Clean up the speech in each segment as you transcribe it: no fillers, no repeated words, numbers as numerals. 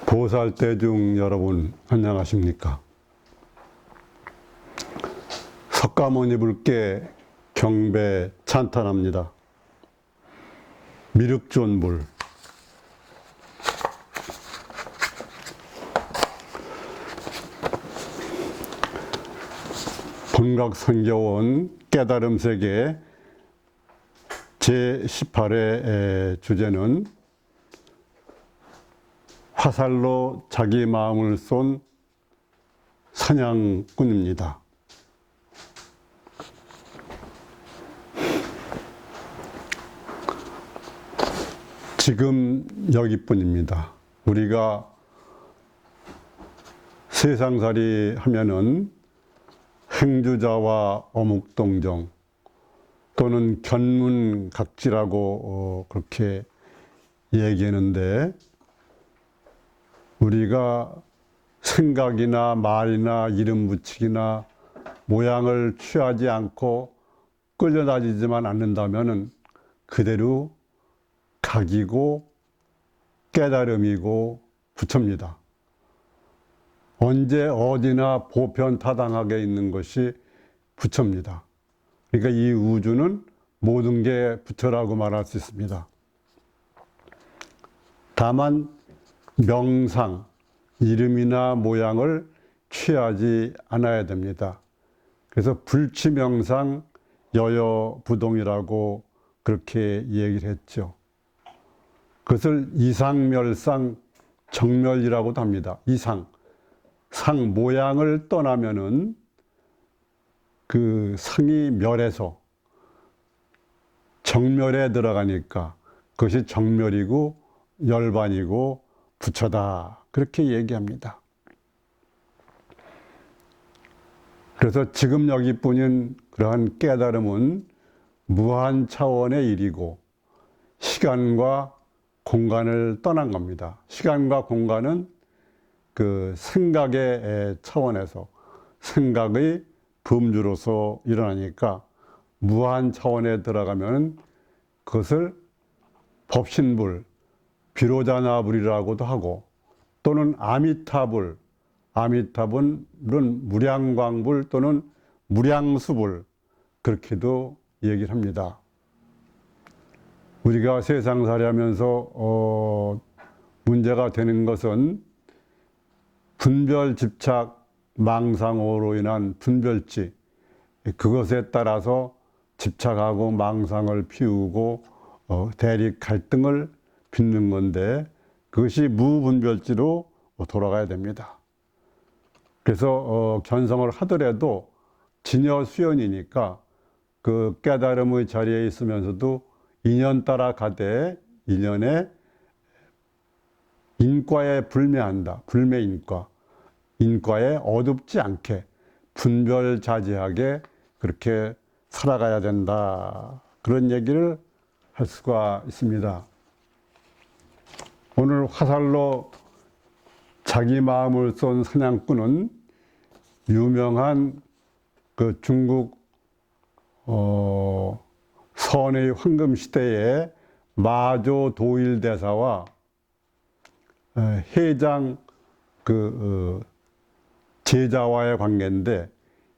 보살대중 여러분 안녕하십니까? 석가모니불께 경배 찬탄합니다. 미륵존불 본각선교원 깨달음세계 제18회 주제는 화살로 자기 마음을 쏜 사냥꾼입니다. 지금 여기뿐입니다. 우리가 세상살이 하면은 행주자와 어묵동정 또는 견문각지라고 그렇게 얘기하는데, 우리가 생각이나 말이나 이름 붙이기나 모양을 취하지 않고 끌려다니지만 않는다면 그대로 각이고 깨달음이고 부처입니다. 언제 어디나 보편타당하게 있는 것이 부처입니다. 그러니까 이 우주는 모든 게 부처라고 말할 수 있습니다. 다만 명상, 이름이나 모양을 취하지 않아야 됩니다. 그래서 불치명상 여여부동이라고 그렇게 얘기를 했죠. 그것을 이상멸상 정멸이라고도 합니다. 이상, 상 모양을 떠나면은 그 상이 멸해서 정멸에 들어가니까 그것이 정멸이고 열반이고 부처다, 그렇게 얘기합니다. 그래서 지금 여기뿐인 그러한 깨달음은 무한 차원의 일이고 시간과 공간을 떠난 겁니다. 시간과 공간은 그 생각의 차원에서 생각의 범주로서 일어나니까 무한 차원에 들어가면 그것을 법신불, 비로자나불이라고도 하고, 또는 아미타불, 아미타불은 무량광불 또는 무량수불, 그렇게도 얘기를 합니다. 우리가 세상살이 하면서 문제가 되는 것은 분별 집착 망상으로 인한 분별지, 그것에 따라서 집착하고 망상을 피우고 대립 갈등을 빚는 건데, 그것이 무분별지로 돌아가야 됩니다. 그래서 견성을 하더라도 진여수연이니까 그 깨달음의 자리에 있으면서도 인연 따라 가되 인연에 인과에 불매한다. 불매인과. 인과에 어둡지 않게 분별자제하게 그렇게 살아가야 된다. 그런 얘기를 할 수가 있습니다. 오늘 화살로 자기 마음을 쏜 사냥꾼은 유명한 그 중국 선의 황금시대의 마조 도일대사와 해장 제자와의 관계인데,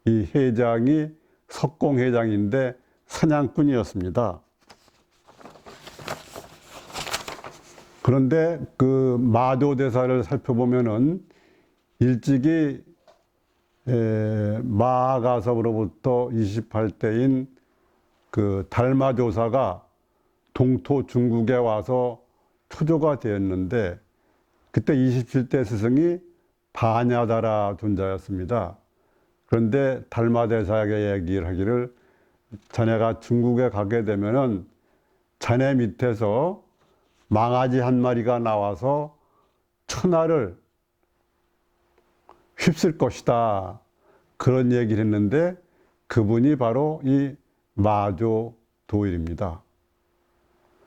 이 해장이 석공해장인데 사냥꾼이었습니다. 그런데 그 마조대사를 살펴보면은 일찍이 마하가섭으로부터 28대인 그 달마조사가 동토 중국에 와서 초조가 되었는데, 그때 27대 스승이 바냐다라 존자였습니다. 그런데 달마대사에게 얘기를 하기를, 자네가 중국에 가게 되면은 자네 밑에서 망아지 한 마리가 나와서 천하를 휩쓸 것이다, 그런 얘기를 했는데, 그분이 바로 이 마조 도일입니다.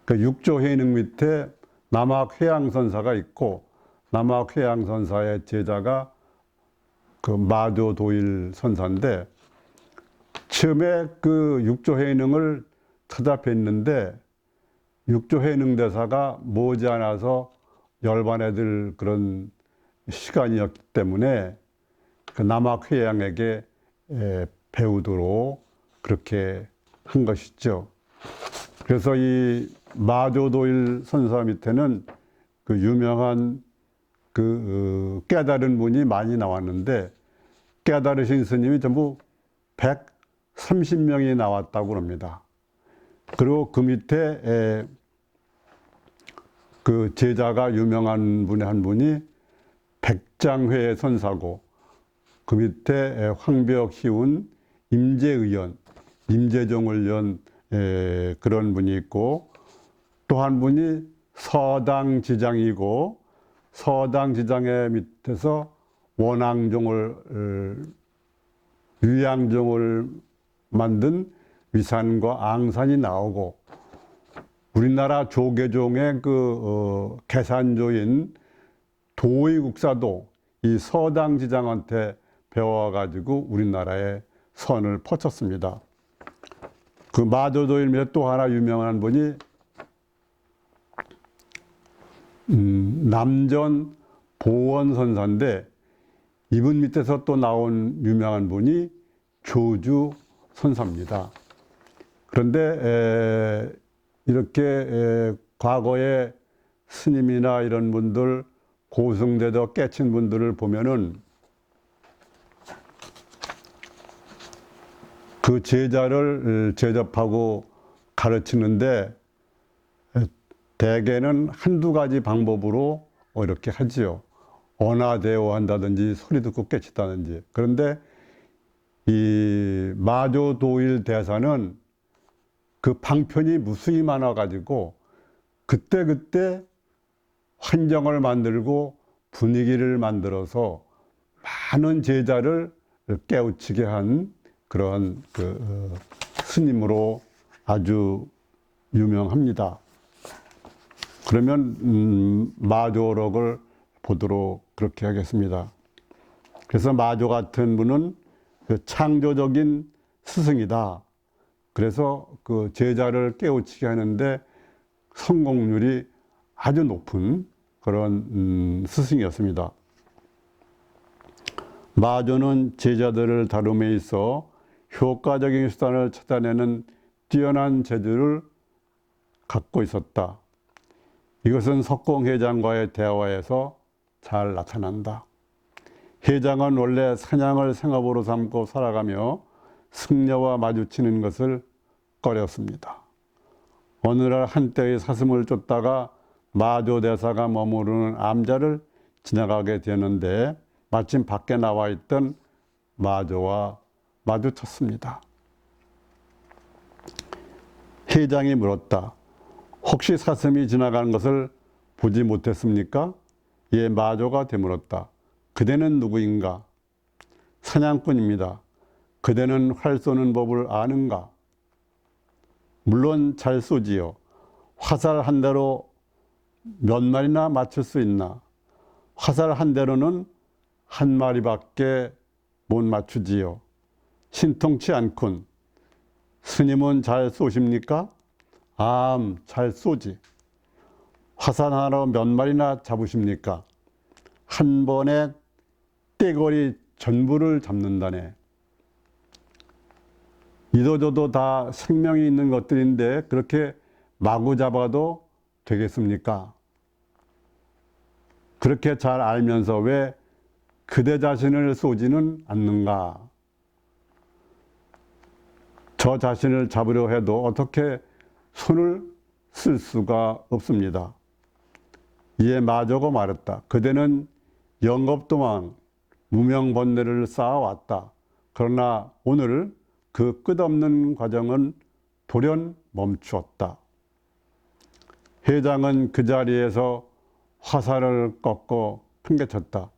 그 육조 해능 밑에 남학 해양선사가 있고 남학회양선사의 제자가 그 마조도일 선사인데, 처음에 그 육조해능을 찾아뵀는데 육조해능대사가 머지않아서 열반해들 그런 시간이었기 때문에 그 남학회양에게 배우도록 그렇게 한 것이죠. 그래서 이 마조도일 선사 밑에는 그 유명한 그 깨달은 분이 많이 나왔는데, 깨달으신 스님이 전부 130명이 나왔다고 합니다. 그리고 그 밑에 그 제자가 유명한 분의 한 분이 백장회 선사고, 그 밑에 황벽 희운 임재의원, 임재종을 연 그런 분이 있고, 또 한 분이 서당지장이고, 서당지장의 밑에서 원앙종을 위양종을 만든 위산과 앙산이 나오고, 우리나라 조계종의 그 계산조인 도의국사도 이 서당지장한테 배워가지고 우리나라에 선을 퍼쳤습니다. 그 마조도일 밑에 또 하나 유명한 분이 남전 보원선사인데, 이분 밑에서 또 나온 유명한 분이 조주 선사입니다. 그런데 이렇게 과거에 스님이나 이런 분들, 고승되도 깨친 분들을 보면은 그 제자를 제접하고 가르치는데 대개는 한두 가지 방법으로 이렇게 하지요. 언하대오 한다든지 소리 듣고 깨친다든지. 그런데 이 마조도일 대사는 그 방편이 무수히 많아가지고 그때그때 환경을 만들고 분위기를 만들어서 많은 제자를 깨우치게 한 그런 그 스님으로 아주 유명합니다. 그러면 마조록을 보도록 그렇게 하겠습니다. 그래서 마조 같은 분은 그 창조적인 스승이다. 그래서 그 제자를 깨우치게 하는데 성공률이 아주 높은 그런 스승이었습니다. 마조는 제자들을 다룸에 있어 효과적인 수단을 찾아내는 뛰어난 재주를 갖고 있었다. 이것은 석공회장과의 대화에서 잘 나타난다. 회장은 원래 사냥을 생업으로 삼고 살아가며 승려와 마주치는 것을 꺼렸습니다. 어느 날 한때의 사슴을 쫓다가 마조대사가 머무르는 암자를 지나가게 되는데 마침 밖에 나와 있던 마조와 마주쳤습니다. 회장이 물었다. 혹시 사슴이 지나가는 것을 보지 못했습니까? 예, 마조가 되물었다. 그대는 누구인가? 사냥꾼입니다. 그대는 활 쏘는 법을 아는가? 물론 잘 쏘지요. 화살 한 대로 몇 마리나 맞출 수 있나? 화살 한 대로는 한 마리밖에 못 맞추지요. 신통치 않군. 스님은 잘 쏘십니까? 잘 쏘지. 화살 하나로 몇 마리나 잡으십니까? 한 번에 떼거리 전부를 잡는다네. 이도저도 다 생명이 있는 것들인데 그렇게 마구 잡아도 되겠습니까? 그렇게 잘 알면서 왜 그대 자신을 쏘지는 않는가? 저 자신을 잡으려 해도 어떻게 손을 쓸 수가 없습니다. 이에 마조가 말했다. 그대는 영겁도망 무명번뇌를 쌓아왔다. 그러나 오늘 그 끝없는 과정은 돌연 멈추었다. 회장은 그 자리에서 화살을 꺾고 팽개쳤다.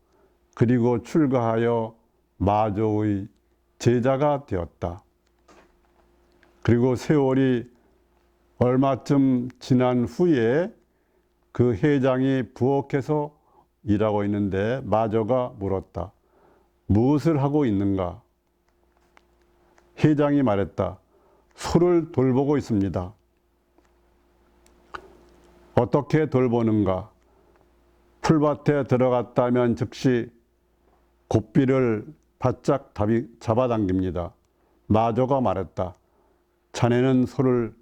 그리고 출가하여 마조의 제자가 되었다. 그리고 세월이 얼마쯤 지난 후에 그 회장이 부엌에서 일하고 있는데 마저가 물었다. 무엇을 하고 있는가? 회장이 말했다. 소를 돌보고 있습니다. 어떻게 돌보는가? 풀밭에 들어갔다면 즉시 고삐를 바짝 잡아당깁니다. 마저가 말했다. 자네는 소를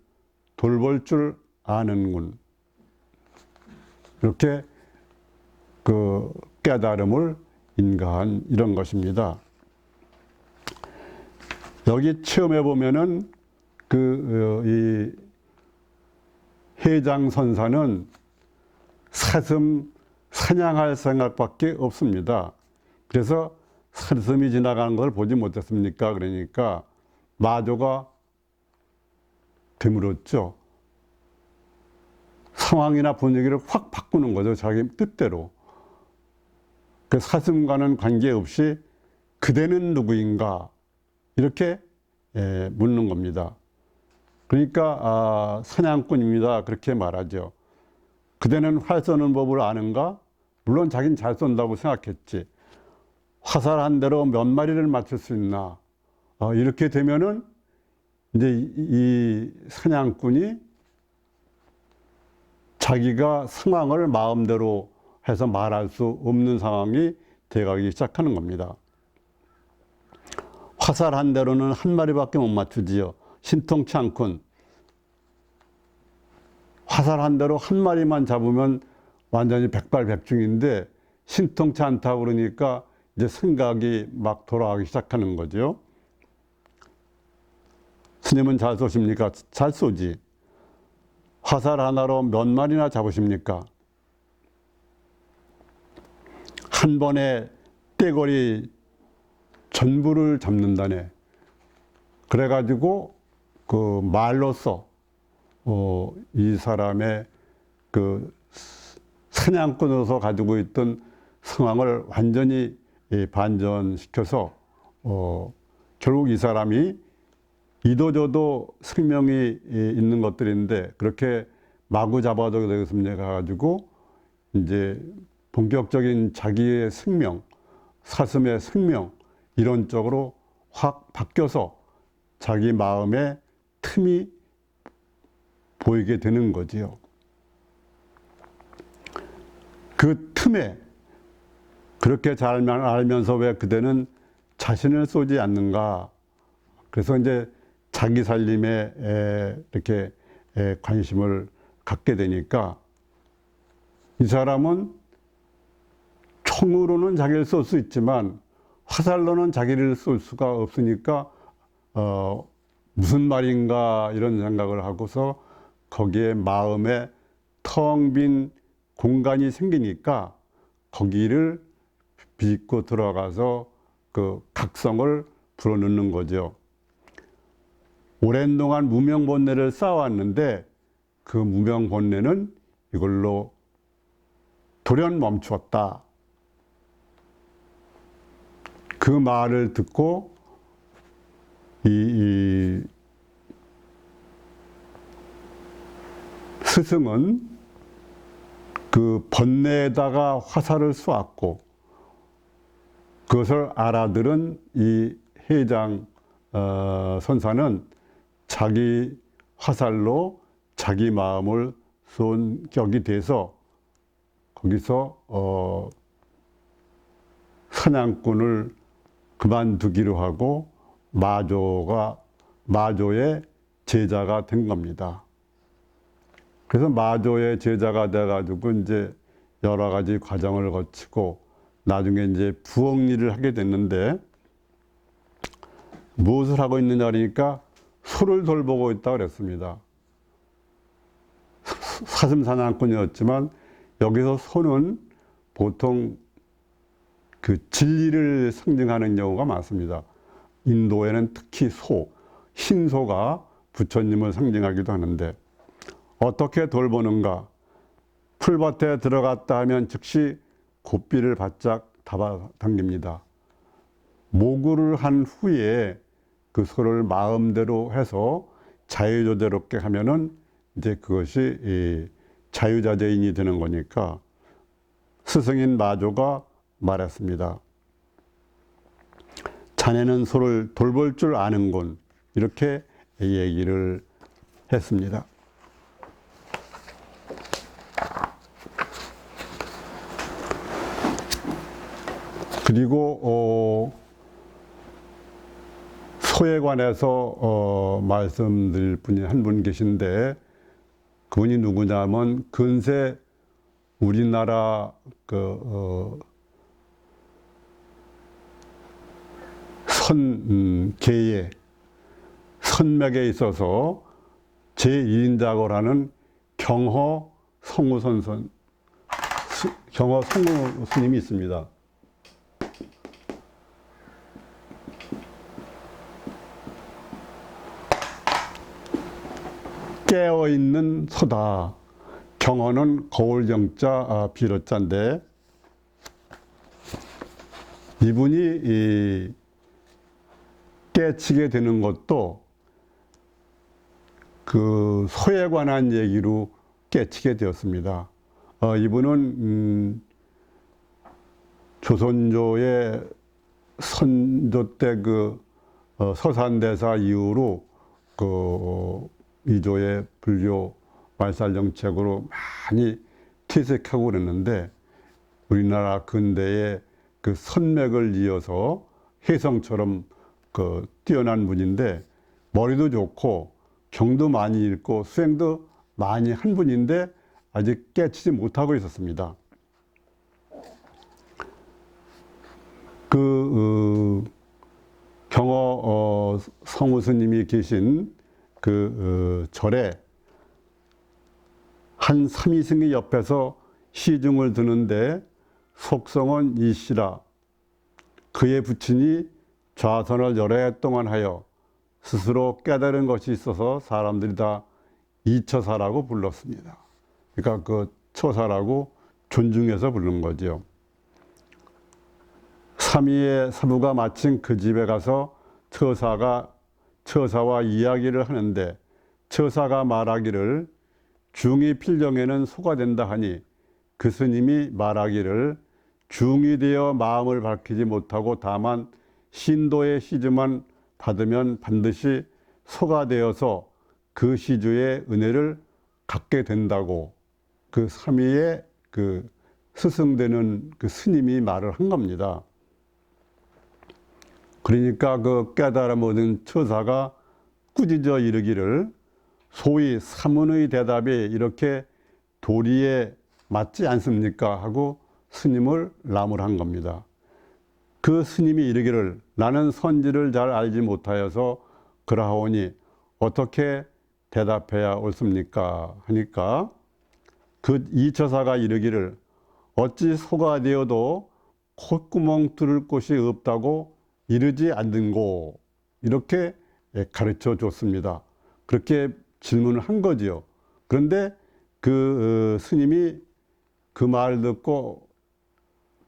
돌볼 줄 아는군. 이렇게 그 깨달음을 인가한 이런 것입니다. 여기 체험해 보면은 이 해장선사는 사슴 사냥할 생각밖에 없습니다. 그래서 사슴이 지나가는 걸 보지 못했습니까? 그러니까 마조가 되물었죠. 상황이나 분위기를 확 바꾸는 거죠. 자기 뜻대로. 그 사슴과는 관계없이 그대는 누구인가 이렇게 묻는 겁니다. 그러니까 사냥꾼입니다. 그렇게 말하죠. 그대는 활 쏘는 법을 아는가? 물론 자기는 잘 쏜다고 생각했지. 화살 한 대로 몇 마리를 맞출 수 있나? 이렇게 되면은 이제 이 사냥꾼이 자기가 상황을 마음대로 해서 말할 수 없는 상황이 돼가기 시작하는 겁니다. 화살 한 대로는 한 마리밖에 못 맞추지요. 신통치 않군. 화살 한 대로 한 마리만 잡으면 완전히 백발백중인데 신통치 않다고 그러니까 이제 생각이 막 돌아가기 시작하는 거죠. 스님은 잘 쏘십니까? 잘 쏘지. 화살 하나로 몇 마리나 잡으십니까? 한 번에 떼거리 전부를 잡는다네. 그래가지고 그 말로써 이 사람의 그 사냥꾼으로서 가지고 있던 상황을 완전히 반전시켜서 결국 이 사람이 이도저도 생명이 있는 것들인데 그렇게 마구 잡아도 되겠습니까? 가지고 이제 본격적인 자기의 생명, 사슴의 생명 이런 쪽으로 확 바뀌어서 자기 마음에 틈이 보이게 되는 거지요. 그 틈에 그렇게 잘 알면서 왜 그대는 자신을 쏘지 않는가? 그래서 이제 자기 살림에 이렇게 관심을 갖게 되니까 이 사람은 총으로는 자기를 쏠 수 있지만 화살로는 자기를 쏠 수가 없으니까 무슨 말인가 이런 생각을 하고서 거기에 마음에 텅 빈 공간이 생기니까 거기를 비집고 들어가서 그 각성을 불어넣는 거죠. 오랜 동안 무명본내를 쌓아왔는데 그 무명본내는 이걸로 돌연 멈추었다. 그 말을 듣고 이 스승은 그 번뇌에다가 화살을 쏘았고 그것을 알아들은 이 해장 선사는 자기 화살로 자기 마음을 쏜 격이 돼서 거기서 사냥꾼을 그만두기로 하고 마조의 제자가 된 겁니다. 그래서 마조의 제자가 돼가지고 이제 여러 가지 과정을 거치고 나중에 이제 부엌일을 하게 됐는데 무엇을 하고 있느냐 그러니까 소를 돌보고 있다 그랬습니다. 사슴 사냥꾼이었지만 여기서 소는 보통 그 진리를 상징하는 경우가 많습니다. 인도에는 특히 흰소가 부처님을 상징하기도 하는데 어떻게 돌보는가? 풀밭에 들어갔다 하면 즉시 고삐를 바짝 잡아당깁니다. 모구를 한 후에 그 소를 마음대로 해서 자유자재롭게 하면은 이제 그것이 자유자재인이 되는 거니까 스승인 마조가 말했습니다. 자네는 소를 돌볼 줄 아는군. 이렇게 얘기를 했습니다. 그리고 소에 관해서 말씀드릴 분이 한 분 계신데, 그분이 누구냐면 근세 우리나라 선계의 선맥에 있어서 제1인자고 하는 경허 성우 스님이 있습니다. 깨어있는 소다. 경어는 거울경자 비로자인데, 이분이 깨치게 되는 것도 그 소에 관한 얘기로 깨치게 되었습니다. 이분은 조선조의 선조 때 그 서산대사 이후로 그 이조의 불교 말살 정책으로 많이 퇴색하고 그랬는데, 우리나라 근대의 그 선맥을 이어서 혜성처럼 그 뛰어난 분인데, 머리도 좋고 경도 많이 읽고 수행도 많이 한 분인데 아직 깨치지 못하고 있었습니다. 경어 성우 스님이 계신 그 절에 한 삼위승이 옆에서 시중을 드는데, 속성은 이시라. 그의 부친이 좌선을 여러 해 동안 하여 스스로 깨달은 것이 있어서 사람들이 다 이처사라고 불렀습니다. 그러니까 그 처사라고 존중해서 부르는 거죠. 삼위의 사부가 마침 그 집에 가서 처사와 이야기를 하는데, 처사가 말하기를 중이 필경에는 소가 된다 하니, 그 스님이 말하기를 중이 되어 마음을 밝히지 못하고 다만 신도의 시주만 받으면 반드시 소가 되어서 그 시주의 은혜를 갖게 된다고 그 삼위의 그 스승되는 그 스님이 말을 한 겁니다. 그러니까 그 깨달음 얻은 처사가 꾸짖어 이르기를 소위 사문의 대답이 이렇게 도리에 맞지 않습니까? 하고 스님을 나무란 겁니다. 그 스님이 이르기를 나는 선지를 잘 알지 못하여서 그러하오니 어떻게 대답해야 옳습니까? 하니까 그 이처사가 이르기를 어찌 소가 되어도 콧구멍 뚫을 곳이 없다고 이르지 않는고, 이렇게 가르쳐 줬습니다. 그렇게 질문을 한 거지요. 그런데 그 스님이 그 말 듣고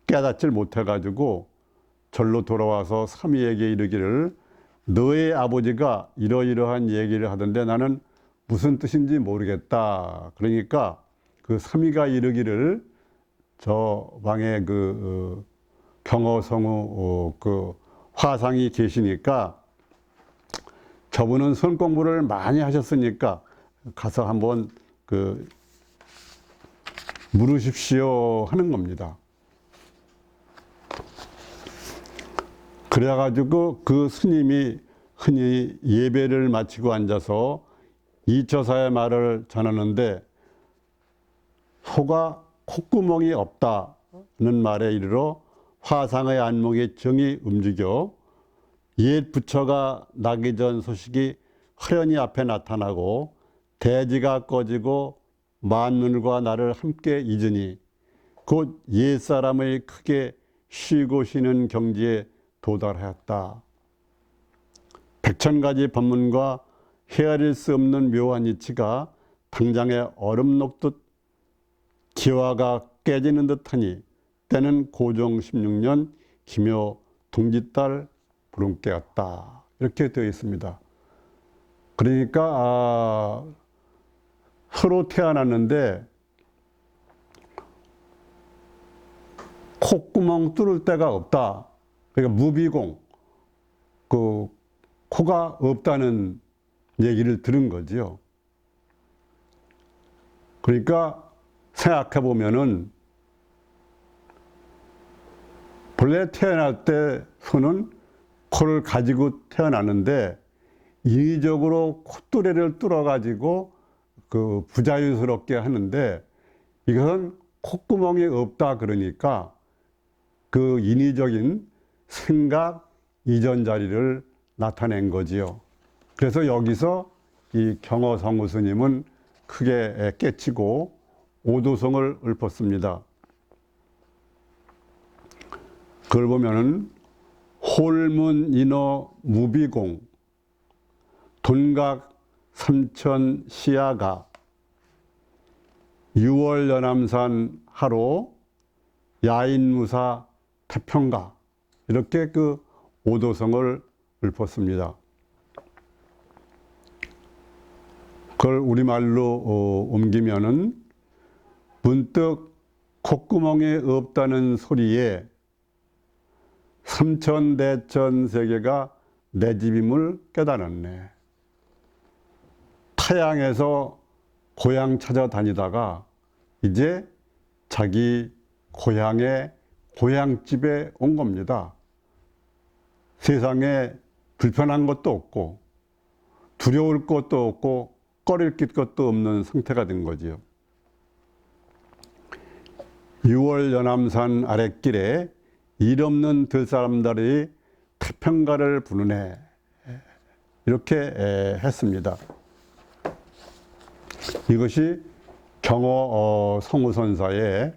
깨닫질 못해가지고 절로 돌아와서 삼위에게 이르기를 너의 아버지가 이러이러한 얘기를 하던데 나는 무슨 뜻인지 모르겠다. 그러니까 그 삼위가 이르기를 저 방에 그 경어성우 그 화상이 계시니까 저분은 선 공부를 많이 하셨으니까 가서 한번 그 물으십시오 하는 겁니다. 그래가지고 그 스님이 흔히 예배를 마치고 앉아서 이처사의 말을 전하는데, 소가 콧구멍이 없다는 말에 이르러 화상의 안목이 정이 움직여 옛 부처가 나기 전 소식이 화련히 앞에 나타나고 대지가 꺼지고 만물과 나를 함께 잊으니 곧 옛사람의 크게 쉬고 쉬는 경지에 도달하였다. 백천가지 법문과 헤아릴 수 없는 묘한 이치가 당장에 얼음 녹듯 기와가 깨지는 듯하니 때는 고종 16년 기묘 동짓달 부름께였다. 이렇게 되어 있습니다. 그러니까 서로 태어났는데 콧구멍 뚫을 데가 없다. 그러니까 무비공, 그 코가 없다는 얘기를 들은 거지요. 그러니까 생각해 보면은 본래 태어날 때 소는 코를 가지고 태어나는데 인위적으로 콧뚜레를 뚫어가지고 그 부자유스럽게 하는데 이것은 콧구멍이 없다 그러니까 그 인위적인 생각 이전 자리를 나타낸 거지요. 그래서 여기서 이 경어성우 스님은 크게 깨치고 오도성을 읊었습니다. 그걸 보면은 홀문 인어 무비공 돈각 삼천 시야가 유월 연암산 하로 야인무사 태평가 이렇게 그 오도성을 읊었습니다. 그걸 우리말로 옮기면은 문득 콧구멍에 없다는 소리에 삼천대천 세계가 내 집임을 깨달았네. 타양에서 고향 찾아다니다가 이제 자기 고향의 고향집에 온 겁니다. 세상에 불편한 것도 없고 두려울 것도 없고 꺼릴 것도 없는 상태가 된 거지요. 6월 연암산 아랫길에 일 없는 들사람들이 태평가를 부르네. 이렇게 했습니다. 이것이 경어 성우선사의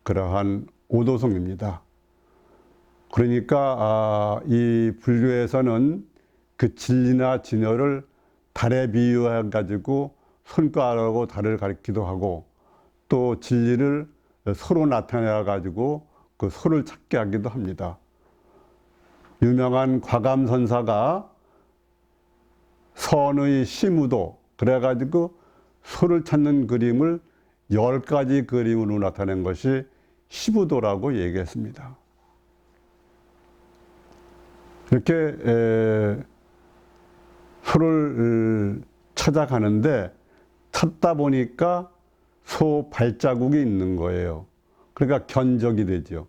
그러한 오도성입니다. 그러니까 이 불교에서는 그 진리나 진여를 달에 비유해 가지고 손가락으로 달을 가리키기도 하고 또 진리를 소로 나타내 가지고 그 소를 찾게 하기도 합니다. 유명한 과감선사가 선의 시무도 그래 가지고 소를 찾는 그림을 10가지 그림으로 나타낸 것이 시부도라고 얘기했습니다. 이렇게 소를 찾아가는데 찾다 보니까 소 발자국이 있는 거예요. 그러니까 견적이 되죠.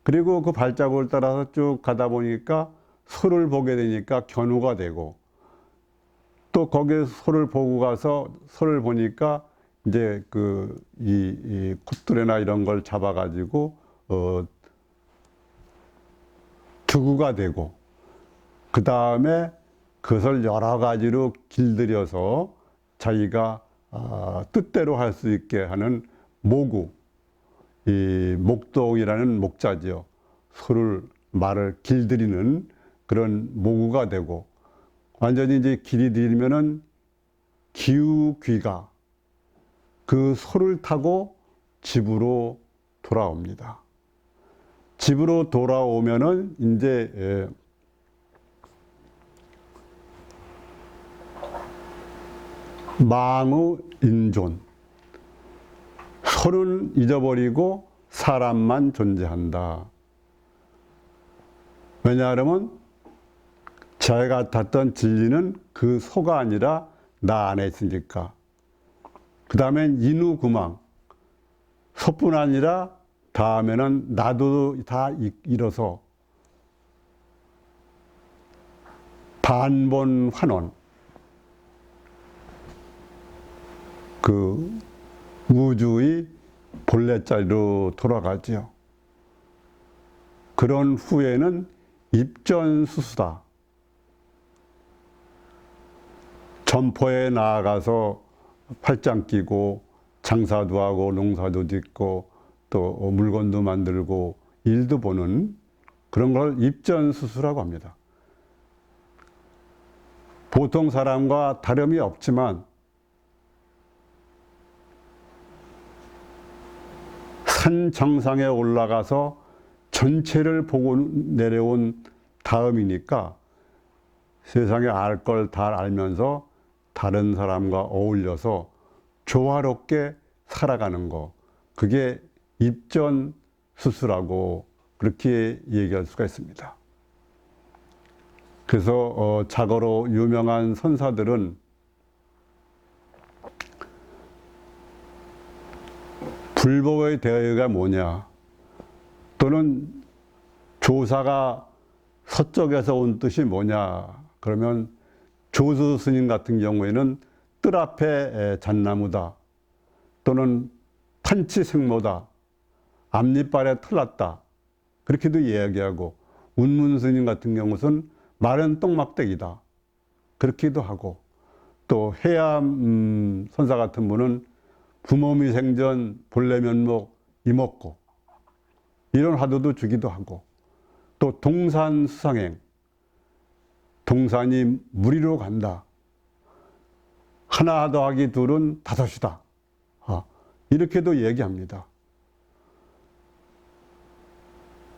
그리고 그 발자국을 따라서 쭉 가다 보니까 소를 보게 되니까 견우가 되고 또 거기에 소를 보고 가서 소를 보니까 이제 이 콧뚜레나 이런 걸 잡아가지고 두구가 되고 그 다음에 그것을 여러 가지로 길들여서 자기가 뜻대로 할 수 있게 하는 모구, 이 목동이라는 목자지요. 소를 말을 길들이는 그런 모구가 되고 완전히 이제 길이 들면은 기우귀가 그 소를 타고 집으로 돌아옵니다. 집으로 돌아오면은 이제 망우 인존 소는 잊어버리고 사람만 존재한다. 왜냐하면 자기가 탔던 진리는 그 소가 아니라 나 안에 있으니까. 그 다음엔 인우구망 소뿐 아니라 다음에는 나도 다 잃어서 반본환원 그 우주의 본래 자리로 돌아가지요. 그런 후에는 입전수수다. 점포에 나아가서 팔짱 끼고 장사도 하고 농사도 짓고 또 물건도 만들고 일도 보는 그런 걸 입전수수라고 합니다. 보통 사람과 다름이 없지만 산 정상에 올라가서 전체를 보고 내려온 다음이니까 세상에 알 걸 다 알면서 다른 사람과 어울려서 조화롭게 살아가는 거 그게 입전수수라고 그렇게 얘기할 수가 있습니다. 그래서 자고로 유명한 선사들은 불법의 대의가 뭐냐, 또는 조사가 서쪽에서 온 뜻이 뭐냐, 그러면 조수 스님 같은 경우에는 뜰 앞에 잣나무다, 또는 탄치 생모다, 앞니빨에 털났다, 그렇게도 이야기하고, 운문 스님 같은 경우는 마른 똥막대기다, 그렇기도 하고, 또 해암 선사 같은 분은 부모미 생전 본래 면목 이먹고, 이런 화두도 주기도 하고, 또 동산 수상행, 동산이 무리로 간다, 하나 더하기 둘은 다섯이다, 이렇게도 얘기합니다.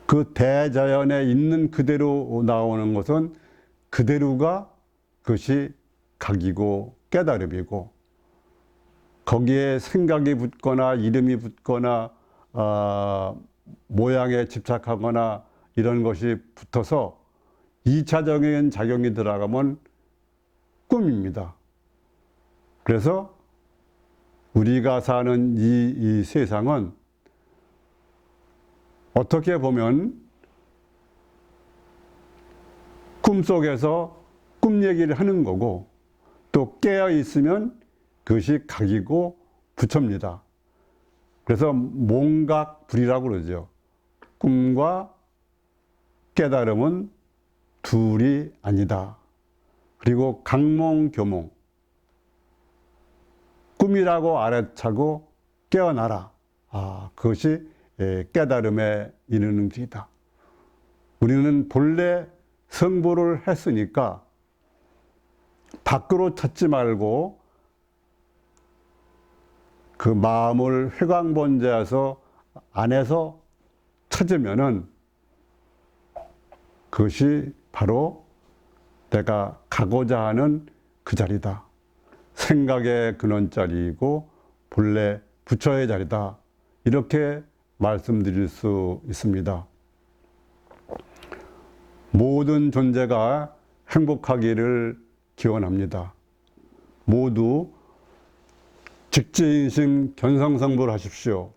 그 대자연에 있는 그대로 나오는 것은 그대로가 그것이 각이고 깨달음이고, 거기에 생각이 붙거나 이름이 붙거나 모양에 집착하거나 이런 것이 붙어서 2차적인 작용이 들어가면 꿈입니다. 그래서 우리가 사는 이 세상은 어떻게 보면 꿈속에서 꿈 얘기를 하는 거고, 또 깨어 있으면 그것이 각이고 부처입니다. 그래서 몽각불이라고 그러죠. 꿈과 깨달음은 둘이 아니다. 그리고 각몽교몽, 꿈이라고 아래차고 깨어나라, 그것이 깨달음에 이르는 길이다. 우리는 본래 성불을 했으니까 밖으로 찾지 말고 그 마음을 회광본자에서 안에서 찾으면은 그것이 바로 내가 가고자 하는 그 자리다. 생각의 근원자리이고 본래 부처의 자리다. 이렇게 말씀드릴 수 있습니다. 모든 존재가 행복하기를 기원합니다. 모두 직지인심 견성성불하십시오.